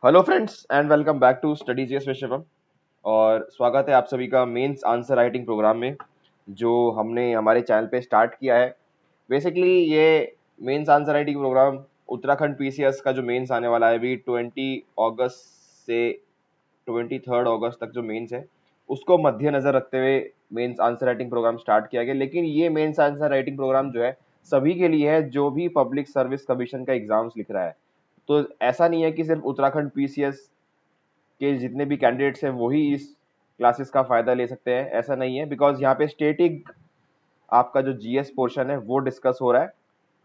Hello friends and welcome back to studies yes Vishwam. और स्वागत है आप सभी का मेंस आंसर राइटिंग प्रोग्राम में जो हमने हमारे चैनल पे स्टार्ट किया है। बेसिकली ये mains answer writing program Uttarakhand PCS का जो मेंस आने वाला है अभी 20 अगस्त से 23 अगस्त तक जो मेंस है उसको मद्देनजर रखते हुए mains answer writing program start किया गया। लेकिन ये मेंस आंसर राइटिंग प्रोग्राम जो है सभी के लिए है जो भी पब्लिक सर्विस कमीशन का एग्जाम्स लिख रहा है। तो ऐसा नहीं है कि सिर्फ उत्तराखंड पीसीएस के जितने भी कैंडिडेट्स हैं वही इस क्लासेस का फायदा ले सकते हैं, ऐसा नहीं है। बिकॉज यहाँ पे स्टेटिक आपका जो जीएस पोर्शन है वो डिस्कस हो रहा है।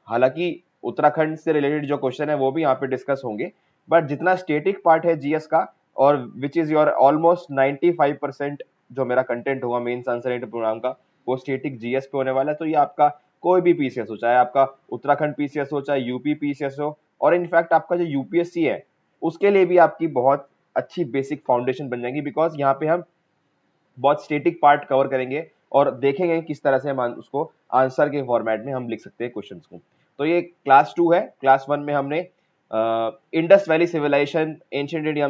हालांकि उत्तराखंड से रिलेटेड जो क्वेश्चन है वो भी यहाँ पे डिस्कस होंगे, बट जितना स्टेटिक पार्ट है जीएस का और विच इज योर ऑलमोस्ट 95% जो मेरा कंटेंट होगा मेंस आंसर प्रोग्राम का वो स्टेटिक जीएस पे होने वाला है। तो ये आपका कोई भी पीसीएस हो, चाहे आपका उत्तराखंड पीसीएस हो, चाहे यूपी पीसीएस हो, और इनफैक्ट आपका जो यूपीएससी है उसके लिए भी आपकी बहुत अच्छी बेसिक फाउंडेशन बन जाएंगी। बिकॉज यहाँ पे हम बहुत स्टेटिक पार्ट कवर करेंगे और देखेंगे किस तरह से हम उसको आंसर के फॉर्मेट में हम लिख सकते हैं क्वेश्चंस को। तो ये क्लास 2 है। क्लास 1 में हमने Indus valley civilization ancient India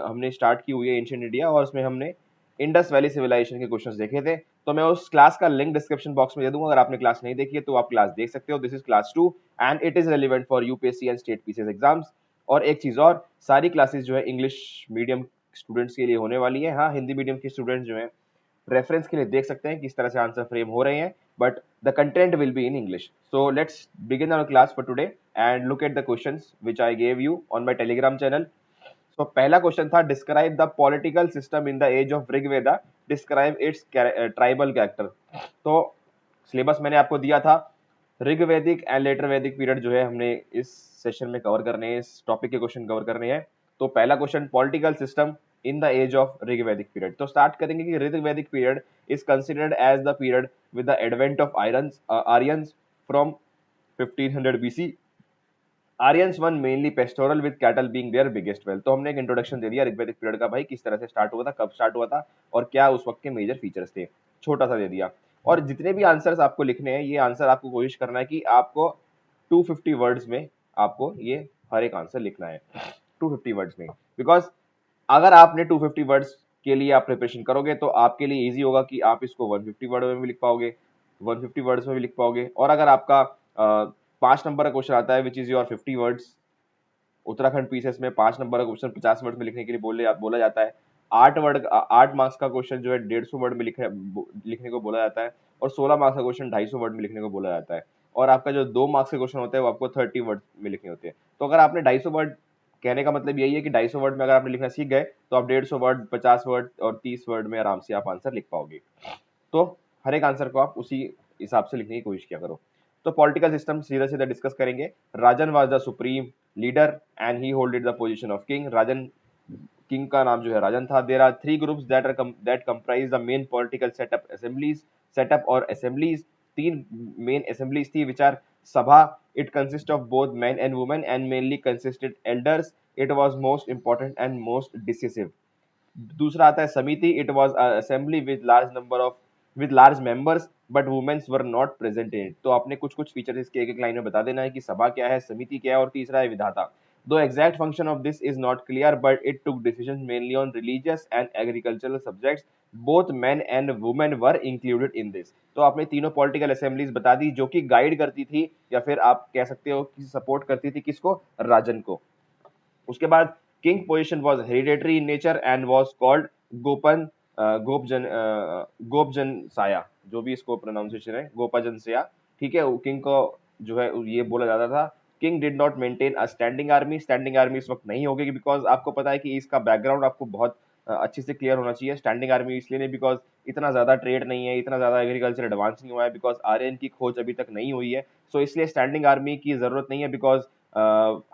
हमने स्टार्ट की हुई है एंशिएंट इंडिया, और उसमें हमने इंडस वैली सिविलाइजेशन के क्वेश्चंस देखे थे। तो मैं उस क्लास का लिंक डिस्क्रिप्शन बॉक्स में दे दूंगा, अगर आपने क्लास नहीं देखी है तो आप क्लास देख सकते हो। This is class 2 and it is relevant for UPSC and state PCS exams. और एक चीज और, सारी क्लासेस जो है इंग्लिश मीडियम स्टूडेंट्स के लिए होने वाली है। हाँ, हिंदी मीडियम के स्टूडेंट्स जो हैं रेफरेंस के लिए देख सकते हैं किस तरह से आंसर फ्रेम हो रहे हैं, but the content will be in English. So let's begin our class for today and look at the questions which I gave you on my Telegram channel. So पहला क्वेश्चन था, describe the political system in the age of Rigveda, describe its tribal character. तो syllabus मैंने आपको दिया था, Rigvedic and later Vedic period जो है हमने इस सेशन में कवर करने हैं, इस टॉपिक के क्वेश्चन कवर करने हैं। तो पहला question, political system in the age of Rigvedic period. तो स्टार्ट करेंगे कि Rigvedic period is considered as the period with the advent of Aryans from 1500 BC। Aryans one mainly pastoral with cattle being their biggest wealth. तो हमने एक introduction दे दिया ऋग्वैदिक period का, भाई किस तरह से स्टार्ट हुआ था, कब स्टार्ट हुआ था और क्या उस वक्त के मेजर फीचर्स थे, छोटा सा दे दिया। और जितने भी आंसर्स आपको लिखने हैं, ये आंसर आपको कोशिश करना है कि आपको 250 वर्ड्स में आपको ये हर एक आंसर लिखना है, 250 वर्ड्स में। बिकॉज अगर आपने 250 वर्ड्स के लिए आप प्रिपरेशन करोगे तो आपके लिए इजी होगा कि आप इसको 150 वर्ड में भी लिख पाओगे, 150 वर्ड्स में भी लिख पाओगे। और अगर आपका 5 नंबर का क्वेश्चन आता है which is your 50 words, Uttarakhand PCS में 5 नंबर का क्वेश्चन 50 वर्ड में लिखने के लिए बोला जाता है। 8 मार्क्स का क्वेश्चन जो है 150 वर्ड में लिखने को बोला जाता है, और 16 मार्क्स का क्वेश्चन 250 वर्ड में लिखने को बोला जाता है। और आपका जो 2 मार्क्स के क्वेश्चन होते हैं वो आपको 30 वर्ड में लिखने होते हैं। तो अगर आपने 250 वर्ड, कहने का मतलब यही है कि 250 वर्ड में अगर आपने लिखना सीख गए तो आप 150 वर्ड, 50 वर्ड और 30 वर्ड में आराम से आप आंसर लिख पाओगे। तो हर एक आंसर को आप उसी हिसाब से लिखने की कोशिश किया करो। तो पॉलिटिकल सिस्टम सीधा सीधा डिस्कस करेंगे। Rajan was the supreme leader and he holded the position of king. Rajan, king का नाम जो है राजन था। There are three groups that comprise the main political setup और असेंबलीज। तीन मेन असेंबलीज थी which are Sabha, it consist of both men and women and mainly consisted elders. It was most important and most decisive. दूसरा आता है Samiti, it was assembly with large members but womens were not present in it. तो आपने कुछ कुछ features इसके एक एक लाइन में बता देना है कि सभा क्या है, समिति क्या है, और तीसरा है विधाता। दो exact function of this is not clear but it took decisions mainly on religious and agricultural subjects. Both men and women were included in this. तो आपने तीनों पॉलिटिकल असेंबलीज बता दी जो कि गाइड करती थी, या फिर आप कह सकते हो कि सपोर्ट करती थी किसको, राजन को। उसके बाद king position was hereditary in nature and was called गोपन गोपजन साया, जो भी इसको प्रोनाउंसिएशन है, गोपाजन साया। ठीक है, किंग को जो है ये बोला जाता था। King did not maintain a standing army. Standing army इस वक्त नहीं होगी बिकॉज आपको पता है कि इसका बैकग्राउंड आपको बहुत अच्छे से क्लियर होना चाहिए। स्टैंडिंग आर्मी इसलिए नहीं बिकॉज इतना ज्यादा ट्रेड नहीं है, इतना ज्यादा एग्रीकल्चर एडवांस नहीं हुआ है, बिकॉज आर्यन की खोज अभी तक नहीं हुई है। सो इसलिए स्टैंडिंग आर्मी की जरूरत नहीं है। बिकॉज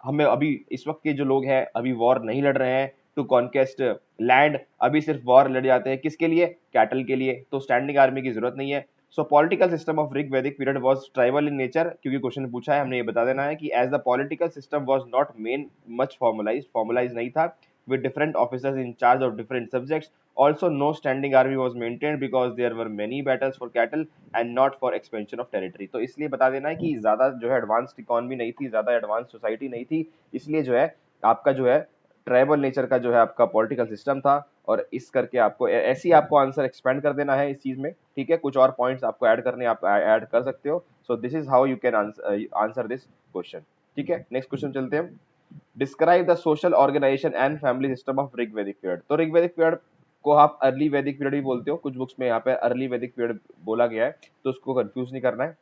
हमें अभी इस वक्त के जो लोग हैं अभी वॉर नहीं लड़ रहे हैं टू कॉन्केस्ट लैंड, अभी सिर्फ वॉर लड़ जाते हैं किसके लिए, कैटल के लिए। तो स्टैंडिंग आर्मी की जरूरत नहीं है। So political system of Rig Vedic period was tribal in nature, क्योंकि क्वेश्चन पूछा है हमने ये बता देना है कि as the political system was not men much formalize नहीं था, with different officers in charge of different subjects. Also, no standing army was maintained because there were many battles for cattle and not for expansion of territory. तो इसलिए बता देना है कि ज्यादा जो है एडवांस्ड इकोनॉमी नहीं थी, ज्यादा एडवांस सोसाइटी नहीं थी, इसलिए जो है आपका जो है ट्राइबल नेचर का जो है आपका पॉलिटिकल सिस्टम था, और इस करके आपको ऐसे ही आपको आंसर एक्सपेंड कर देना है इस चीज में, ठीक है। कुछ और पॉइंट्स आपको ऐड करने, आप ऐड कर सकते हो। So this is how you can answer this question, ठीक है। नेक्स्ट क्वेश्चन चलते हैं। Describe the social organization and family system of Rig Vedic period. तो ऋग वैदिक पीरियड को आप अर्ली वैदिक पीरियड भी बोलते हो, कुछ बुक्स में यहाँ पे अर्ली वैदिक पीरियड बोला गया है, तो उसको कंफ्यूज नहीं करना है।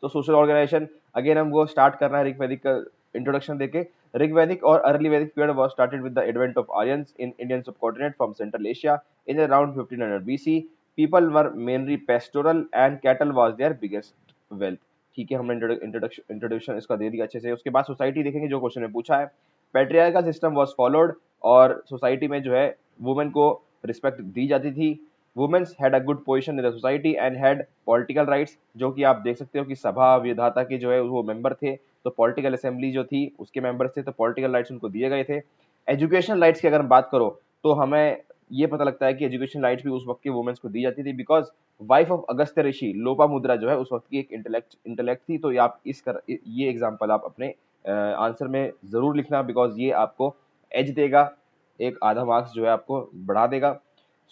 तो सोशल ऑर्गेनाइजेशन अगेन हमको स्टार्ट करना है ऋग्वैदिक का इंट्रोडक्शन देके। ऋग्वैदिक और अर्ली वैदिक period was started with the advent of Aryans in Indian subcontinent from central Asia in around 1500 BC. People were mainly pastoral and cattle was there biggest wealth. ठीक है, हमने इंट्रोडक्शन इसका दे दिया अच्छे से। उसके बाद सोसाइटी देखेंगे जो क्वेश्चन में पूछा है। पैट्रियार्कल सिस्टम वाज फॉलोड, और सोसाइटी में जो है वुमेन को रिस्पेक्ट दी जाती थी। Womens had a good position in the society and had political rights, जो कि आप देख सकते हो कि सभा विधाता के जो है वो मेंबर थे, तो पॉलिटिकल असेंबली जो थी उसके मेंबर्स थे, तो पॉलिटिकल राइट्स उनको दिए गए थे। एजुकेशन राइट्स की अगर हम बात करो तो हमें ये पता लगता है कि एजुकेशन राइट्स भी उस वक्त के वुमेन्स को दी जाती थी, बिकॉज वाइफ ऑफ अगस्त्य ऋषि लोपामुद्रा जो है उस वक्त की एक इंटेलेक्ट थी। तो ये आप ये एग्जाम्पल आप अपने आंसर में जरूर लिखना, बिकॉज ये आपको एज देगा, एक आधा मार्क्स जो है आपको बढ़ा देगा।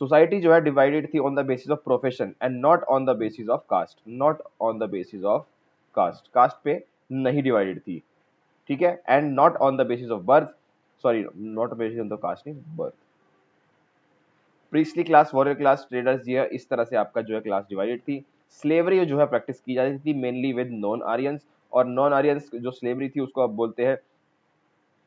सोसाइटी जो है डिवाइडेड थी on the basis of profession and not on the basis of caste, not on the basis of caste, caste पे नहीं डिवाइडेड थी, ठीक है। And not on the basis of birth, sorry not basis on the caste नहीं, birth. Priestly class, warrior class, traders, ये इस तरह से आपका जो है क्लास डिवाइडेड थी। स्लेवरी जो है प्रैक्टिस की जाती थी मेनली विद नॉन आर्यंस, और नॉन आर्यंस जो स्लेवरी थी उसको आप बोलते हैं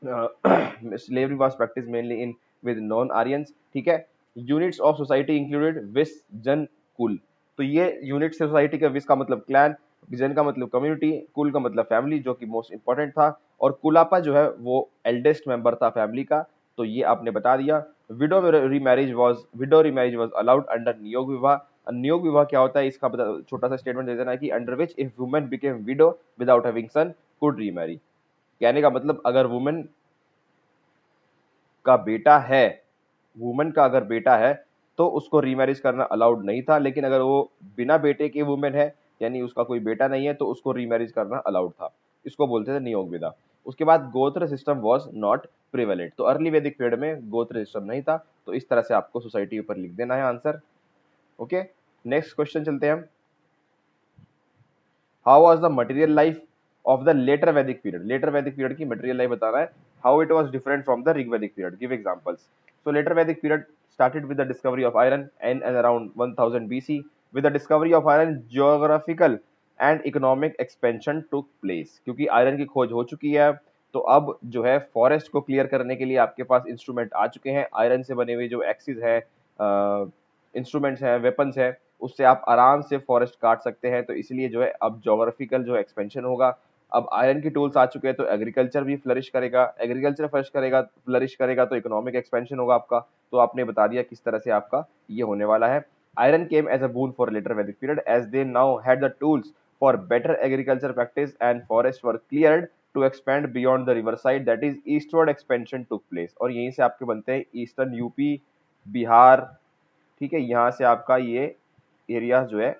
slavery was practiced mainly in with non-Aryans, ठीक है। यूनिट्स ऑफ सोसाइटी इंक्लूडेड विस, जन, कुल। तो ये यूनिट सोसाइटी का, विस का मतलब क्लैन, जन का मतलब कम्युनिटी, कुल का मतलब फैमिली, जो कि मोस्ट इंपॉर्टेंट था, और कुलापा जो है वो एल्डेस्ट मेंबर था फैमिली का, तो ये आपने बता दिया। Window remarriage was allowed under नियोग विवाह। नियोग विवाह क्या होता है इसका छोटा सा स्टेटमेंट दे देना है कि under which if women became widow without having son could remarry. कहने का मतलब अगर वुमेन का बेटा है, वुमेन का अगर बेटा है तो उसको रीमैरिज करना अलाउड नहीं था, लेकिन अगर वो बिना बेटे के वुमेन है, यानी उसका कोई बेटा नहीं है, तो उसको रीमैरिज करना अलाउड था। इसको बोलते थे नियोग विदा। उसके बाद गोत्र सिस्टम वाज नॉट प्रिवेलेंट, तो अर्ली वैदिक पीरियड में गोत्र सिस्टम नहीं था। तो इस तरह से आपको सोसाइटी ऊपर लिख देना है आंसर। ओके, नेक्स्ट क्वेश्चन चलते हैं हम। How was the material life of the later Vedic period. Later Vedic period की मटेरियल लाइफ बताना है। How it was different from the Rig Vedic period, give examples. So later Vedic period started with the discovery of iron and around 1000 BC. With the discovery of iron, geographical and economic expansion took place. क्योंकि iron की खोज हो चुकी है, तो अब जो है फॉरेस्ट को क्लियर करने के लिए आपके पास इंस्ट्रूमेंट आ चुके हैं। आयरन से बने हुए जो एक्सिस है, इंस्ट्रूमेंट्स हैं, वेपन्स है, उससे आप आराम से फॉरेस्ट काट सकते हैं। तो इसलिए जो है अब जोग्राफिकल जो एक्सपेंशन होगा। अब आयरन की टूल्स आ चुके हैं, तो एग्रीकल्चर भी फ्लरिश करेगा। एग्रीकल्चर फ्लरिश करेगा तो इकोनॉमिक एक्सपेंशन होगा आपका। तो आपने बता दिया किस तरह से आपका ये होने वाला है। Iron came as a boon for later Vedic period as they now had the tools for better agriculture practice and forest were cleared to expand beyond the river side, that is eastward expansion took place. और यहीं से आपके बनते हैं eastern UP, Bihar, ठीक है। यहाँ से आपका ये एरिया जो है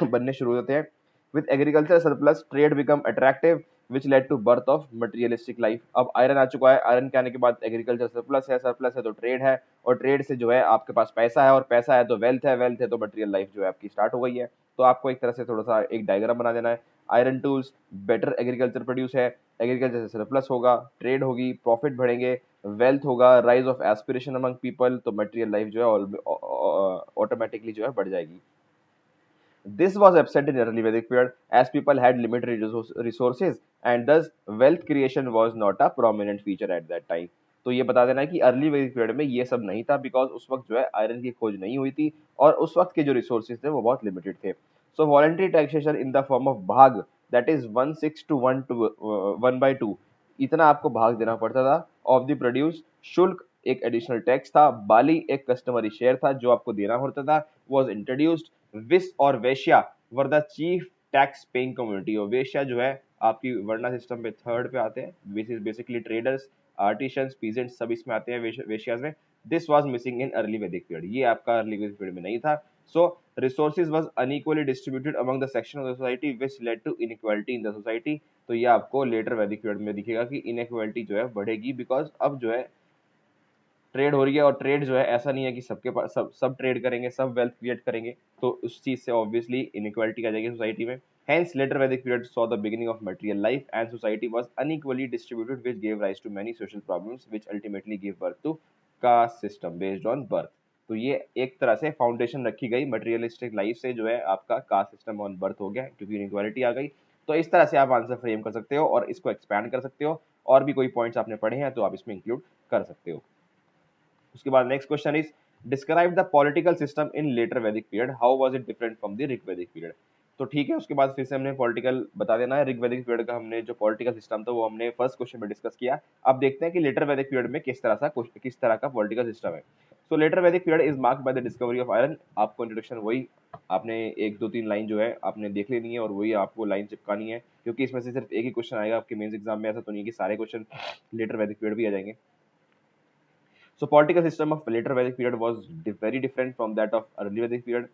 बनने शुरू होते हैं। With agriculture surplus trade become attractive which led to birth of materialistic life. अब आयरन आ चुका है, आयरन के आने के बाद एग्रीकल्चर सरप्लस है तो ट्रेड है, और ट्रेड से जो है आपके पास पैसा है, और पैसा है तो वेल्थ है, वेल्थ है तो मटेरियल लाइफ जो है आपकी स्टार्ट हो गई है। तो आपको एक तरह से थोड़ा सा एक डायग्राम बना देना है। Iron tools, better agriculture produce है, एग्रीकल्चर से सरप्लस होगा, ट्रेड होगी, प्रॉफिट बढ़ेंगे, वेल्थ होगा, rise of aspiration among people, तो मटेरियल लाइफ जो है ऑटोमेटिकली जो है बढ़ जाएगी। This was absent in early Vedic period as people had limited resources and thus wealth creation was not a prominent feature at that time. तो ये बता देना है कि अर्ली वैदिक पीरियड में ये सब नहीं था, बिकॉज उस वक्त जो है आयरन की खोज नहीं हुई थी, और उस वक्त के जो रिसोर्सेज थे वो बहुत लिमिटेड थे। So voluntary taxation in the form of bhag, that is 1/6 to 1/2, इतना आपको भाग देना पड़ता था ऑफ द प्रोड्यूस। शुल्क एक एडिशनल टैक्स था। बाली एक कस्टमरी शेयर था जो आपको देना पड़ता था, वॉज इंट्रोड्यूस्ड। विस और वेश्या were the chief tax paying community, और वेश्या जो है आपकी वर्णा सिस्टम पे थर्ड पे आते हैं। Which is basically traders, artisans, peasants सब इसमें आते हैं वेश्याज में। This was missing in early वैदिक पीरियड, ये आपका अर्ली वैदिक पीरियड में नहीं था। So resources was unequally distributed among the section of the society which led to inequality in the society. तो ये आपको लेटर वैदिक पीरियड में दिखेगा कि इनइक्वालिटी जो है बढ़ेगी, बिकॉज अब जो है ट्रेड हो रही है, और ट्रेड जो है ऐसा नहीं है कि सबके पास सब ट्रेड करेंगे, सब वेल्थ क्रिएट करेंगे, तो उस चीज से ऑब्वियसली इनइक्वालिटी आ जाएगी सोसाइटी में. Hence, later Vedic period saw the beginning of material life and society was unequally distributed, which gave rise to many social problems, which ultimately gave birth to caste system based on birth. तो ये एक तरह से foundation रखी गई materialistic life से, जो है आपका कास्ट सिस्टम ऑन बर्थ हो गया क्योंकि इनइक्वालिटी आ गई. तो इस तरह से आप आंसर फ्रेम कर सकते हो और इसको एक्सपैंड कर सकते हो, और भी कोई पॉइंट्स आपने पढ़े हैं तो आप इसमें इंक्लूड कर सकते हो. उसके बाद next question is describe the political system in later Vedic period, how was it different from the Rig Vedic period. तो ठीक है, उसके बाद फिर से हमने पॉलिटिकल बता देना है. ऋग वैदिक पीरियड का हमने जो पॉलिटिकल सिस्टम था वो हमने फर्स्ट क्वेश्चन में डिस्कस किया. अब देखते हैं कि लेटर वैदिक पीरियड में किस तरह का पॉलिटिकल सिस्टम है. सो later Vedic period is marked by the discovery of iron. आपको इंट्रोडक्शन वही आपने एक दो तीन लाइन जो है आपने देख लेनी है और वही आपको लाइन चिपकानी है, क्योंकि इसमें से सिर्फ एक ही क्वेश्चन आएगा आपके मेंस एग्जाम में. ऐसा तो नहीं कि सारे क्वेश्चन लेटर वैदिक पीरियड भी आ जाएंगे. So political system of later Vedic period was very different from that of early Vedic period.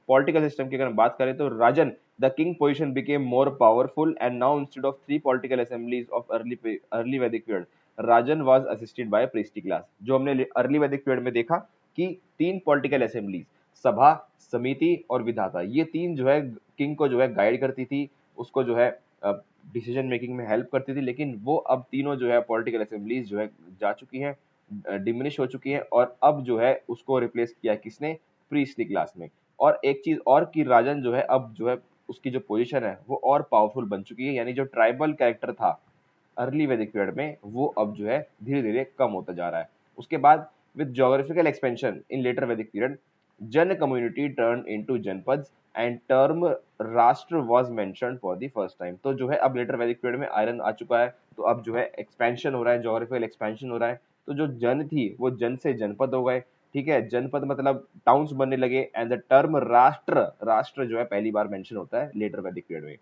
Political system की अगर हम बात करें तो राजन the king position became more powerful and now instead of three political assemblies of early Vedic period, Rajan was assisted by a priestly class. जो हमने early Vedic period में देखा कि तीन political assemblies, सभा, समिति और विधाता, ये तीन जो है किंग को जो है गाइड करती थी, उसको जो है डिसीजन मेकिंग में हेल्प करती थी. लेकिन वो अब तीनों जो है पॉलिटिकल असेंबलीज जो है जा चुकी हैं, डिमिनिश हो चुकी है, और अब जो है उसको रिप्लेस किया किसने, प्रीस्टली क्लास में. और एक चीज और कि राजन जो है अब जो है उसकी जो पोजीशन है वो और पावरफुल बन चुकी है, यानी जो ट्राइबल कैरेक्टर था अर्ली वैदिक पीरियड में वो अब जो है धीरे धीरे कम होता जा रहा है. उसके बाद with geographical expansion in later Vedic period, jana community turn into janapada and term rashtra was mentioned for the first time. तो जो है अब लेटर वैदिक पीरियड में आयरन आ चुका है, तो अब जो है एक्सपेंशन हो रहा है, जोग्राफिकल एक्सपेंशन हो रहा है. तो जो जन थी वो जन से जनपद हो गए. ठीक है, जनपद मतलब टाउन्स बनने लगे. एंड द टर्म राष्ट्र, राष्ट्र जो है पहली बार मेंशन होता है लेटर वैदिक पीरियड में.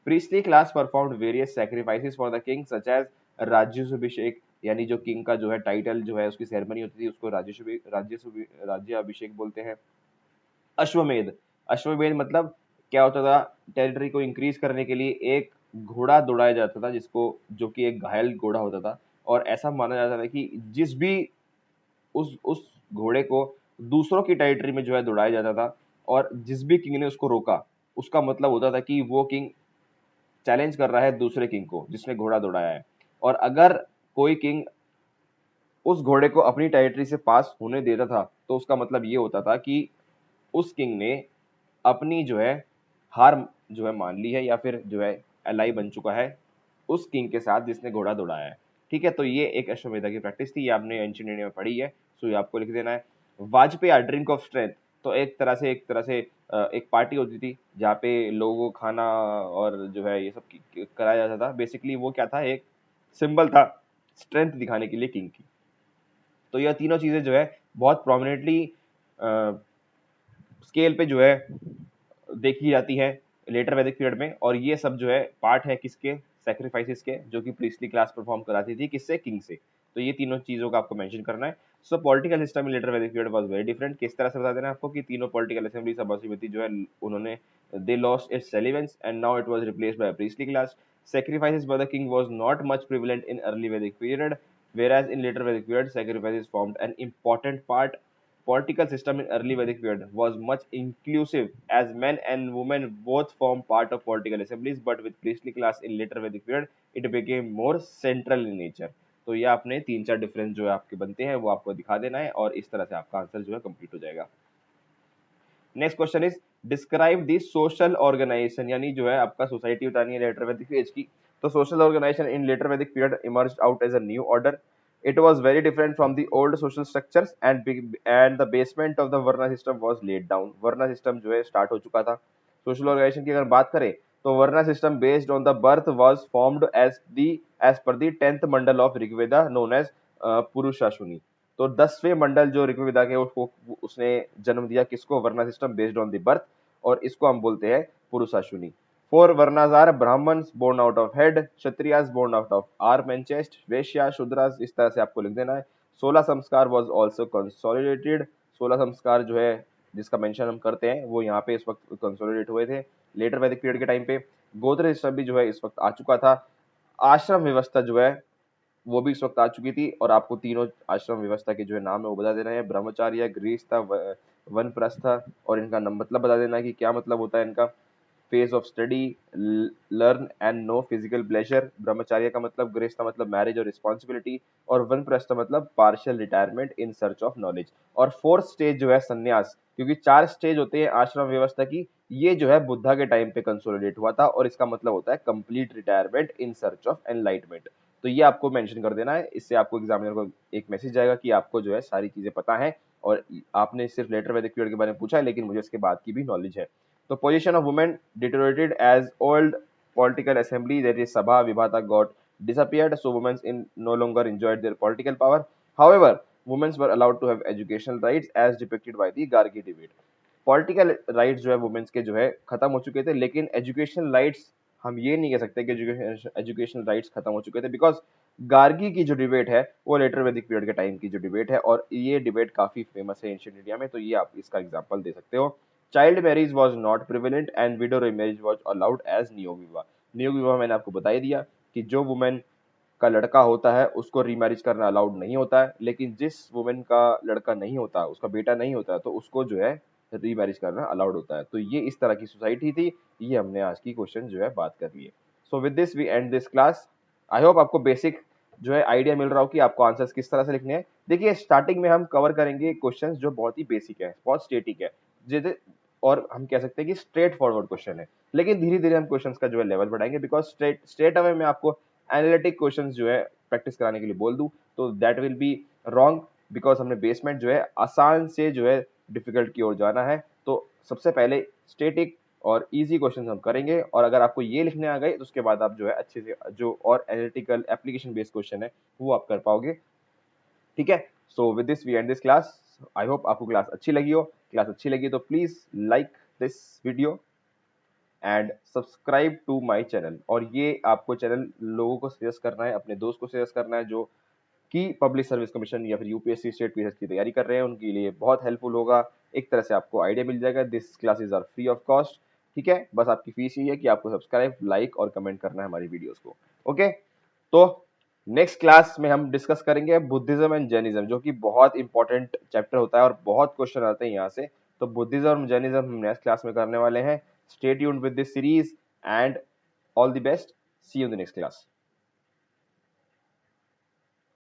priestly class performed various sacrifices for the king such as राज्याभिषेक, यानी जो किंग का जो है टाइटल जो है उसकी सेरेमनी होती थी उसको राज्याभिषेक बोलते हैं. अश्वमेध, अश्वमेध मतलब क्या होता था, टेरिटरी को इंक्रीज करने के लिए एक घोड़ा दौड़ाया जाता था, जिसको जो कि एक घायल घोड़ा होता था, और ऐसा माना जाता था कि जिस भी उस घोड़े को दूसरों की टेरिटरी में जो है दौड़ाया जाता था, और जिस भी किंग ने उसको रोका उसका मतलब होता था कि वो किंग चैलेंज कर रहा है दूसरे किंग को जिसने घोड़ा दौड़ाया है. और अगर कोई किंग उस घोड़े को अपनी टेरिटरी से पास होने देता था तो उसका मतलब ये होता था कि उस किंग ने अपनी जो है हार जो है मान ली है, या फिर जो है एलाई बन चुका है उस किंग के साथ जिसने घोड़ा दौड़ाया है. ठीक है, तो ये एक अश्वमेधा की प्रैक्टिस थी, ये आपने एंशिएंट इंडिया में पढ़ी है, सो ये आपको लिख देना है. वाजपेयी ड्रिंक ऑफ स्ट्रेंथ, तो एक तरह से एक पार्टी होती थी जहाँ पे लोगों को खाना और जो है ये सब कराया जाता था. बेसिकली वो क्या था, एक सिंबल था स्ट्रेंथ दिखाने के लिए किंग की. तो यह तीनों चीजें जो है बहुत प्रोमिनेंटली स्केल पे जो है देखी जाती है लेटर वैदिक पीरियड में, और ये सब जो है पार्ट है किसके, सैक्रिफाइसेस के, जो कि प्रीस्टली क्लास परफॉर्म कराती थी किससे, किंग से. तो ये तीनों चीजों का आपको मेंशन करना है. So political system in later Vedic period was very different. किस तरह से बता देना है आपको कि तीनों पॉलिटिकल असेंबली सभा समिति जो है उन्होंने they lost its relevance and now it was replaced by priestly class. Sacrifices by the king was not much prevalent in early Vedic period, whereas in later Vedic period, sacrifices formed an important part. Political system in early Vedic period was much inclusive as men and women both formed part of political assemblies, but with priestly class in later Vedic period, it became more central in nature. तो ये आपने तीन चार difference जो है आपके बनते हैं वो आपको दिखा देना है, और इस तरह से आपका आंसर जो है कंप्लीट हो जाएगा. Next question is describe the social organization, यानी जो है आपका सोसाइटी बतानी है लेटर वैदिक एज की. तो social organization in later Vedic period emerged out as a new order. It was very different from the old social structures and the basement of the Varna system was laid down. Varna system जो है start हो चुका था. Social organization की अगर बात करें तो Varna system based on the birth was formed as per the 10th mandal of Rigveda known as Purushashuni. तो 10वें मंडल जो ऋग्वेदा के उसको उसने जन्म दिया किसको, varna system based on the birth, और इसको हम बोलते हैं पुरुषाशुनी. Four varnas are Brahmins born out of head, Kshatriyas born out of arm and chest, Vaishya Shudras, इस तरह से आपको लिख देना है. 16 संस्कार वाज आल्सो कंसोलिडेटेड. 16 संस्कार जो है जिसका मेंशन हम करते हैं वो यहाँ पे इस वक्त कंसोलिडेट हुए थे लेटर वैदिक पीरियड के टाइम पे। गोत्र सिस्टम भी जो है इस वक्त आ चुका था। आश्रम व्यवस्था जो है वो भी इस वक्त आ चुकी थी, और आपको तीनों आश्रम व्यवस्था के जो है नाम है वो बता देना है। ब्रह्मचार्य, गृहस्थ, वनप्रस्थ, और इनका मतलब बता देना है कि क्या मतलब होता है इनका। Phase of study, learn and no physical pleasure. ब्रह्मचार्य का मतलब, गृहस्थ का मतलब मैरिज और रिस्पॉन्सिबिलिटी, और वनप्रस्थ मतलब partial retirement in search of knowledge. और फोर्थ स्टेज जो है संन्यास, क्योंकि 4 स्टेज होते हैं आश्रम व्यवस्था की, ये जो है बुद्धा के टाइम पे कंसोलिडेट हुआ था, और इसका मतलब होता है complete retirement in search of enlightenment. तो ये आपको मेंशन कर देना है, इससे आपको एग्जामिनर को एक मैसेज जाएगा कि आपको जो है सारी चीजें पता है, और आपने सिर्फ लेटर वैदिक पीरियड के बारे में पूछा है, लेकिन मुझे इसके बाद की भी नॉलेज है। तो position of women deteriorated as old political assembly, that is Sabha Vibhata, got disappeared, so women in no longer enjoyed their political power. However, women were allowed to have educational rights as depicted by the Gargi debate. Political rights जो है women's के जो है खत्म हो चुके थे, लेकिन एजुकेशनल राइट्स हम ये नहीं कह सकते कि एजुकेशनल राइट्स खत्म हो चुके थे, बिकॉज गार्गी की जो डिबेट है वो लेटर वैदिक पीरियड के टाइम की जो डिबेट है, और ये डिबेट काफी फेमस है एंशिएंट इंडिया में, तो ये आप इसका एग्जांपल दे सकते हो। Child marriage was not prevalent and widow marriage was allowed as niyoga vivah. नियोग विवाह मैंने आपको बता ही दिया कि जो वुमेन का लड़का होता है उसको रीमैरिज करना अलाउड नहीं होता है, लेकिन जिस वुमेन का लड़का नहीं होता, उसका बेटा नहीं होता, तो उसको जो है रीमैरिज करना अलाउड होता है। तो ये इस तरह की सोसाइटी थी। ये हमने आज की क्वेश्चन जो है बात कर ली है। So with this we end this class. I hope आपको बेसिक जो है आइडिया मिल रहा हो कि आपको आंसर्स किस तरह से लिखने हैं। देखिए स्टार्टिंग में हम कवर करेंगे क्वेश्चंस जो बहुत ही बेसिक है, बहुत स्टेटिक है, जैसे, और हम कह सकते हैं कि स्ट्रेट फॉरवर्ड क्वेश्चन है, लेकिन धीरे धीरे हम क्वेश्चंस का जो है लेवल बढ़ाएंगे, बिकॉज स्ट्रेट अवे में आपको एनालिटिक क्वेश्चंस जो है प्रैक्टिस कराने के लिए बोल दूं तो that will be wrong, because हमने बेसमेंट जो है आसान से जो है डिफिकल्ट की ओर जाना है। तो सबसे पहले स्टेटिक और इजी क्वेश्चंस हम करेंगे, और अगर आपको ये लिखने आ गए तो उसके बाद आप जो है अच्छे से जो और एनालिटिकल एप्लीकेशन बेस्ड क्वेश्चन है वो आप कर पाओगे। ठीक है, so with this we end this class. I hope आपको क्लास अच्छी लगी हो। क्लास अच्छी लगी तो please like this video and subscribe to my channel, और ये आपको चैनल लोगों को सजेस्ट करना है, अपने दोस्त को सजेस्ट करना है जो कि पब्लिक सर्विस कमीशन या फिर यूपीएससी स्टेट पीएससी की तैयारी कर रहे हैं, उनके लिए बहुत हेल्पफुल होगा। एक तरह से आपको आइडिया मिल जाएगा। This classes are free of cost. ठीक है, बस आपकी फीस यही है कि आपको सब्सक्राइब, लाइक और कमेंट करना है हमारी वीडियोस को। ओके, तो नेक्स्ट क्लास में हम डिस्कस करेंगे बुद्धिज्म एंड जैनिज्म, जो कि बहुत इंपॉर्टेंट चैप्टर होता है और बहुत क्वेश्चन आते हैं यहाँ से। तो बुद्धिज्म और जैनिज्म हम नेक्स्ट क्लास में करने वाले हैं। Stay tuned with this series and all the best. See you in the next class.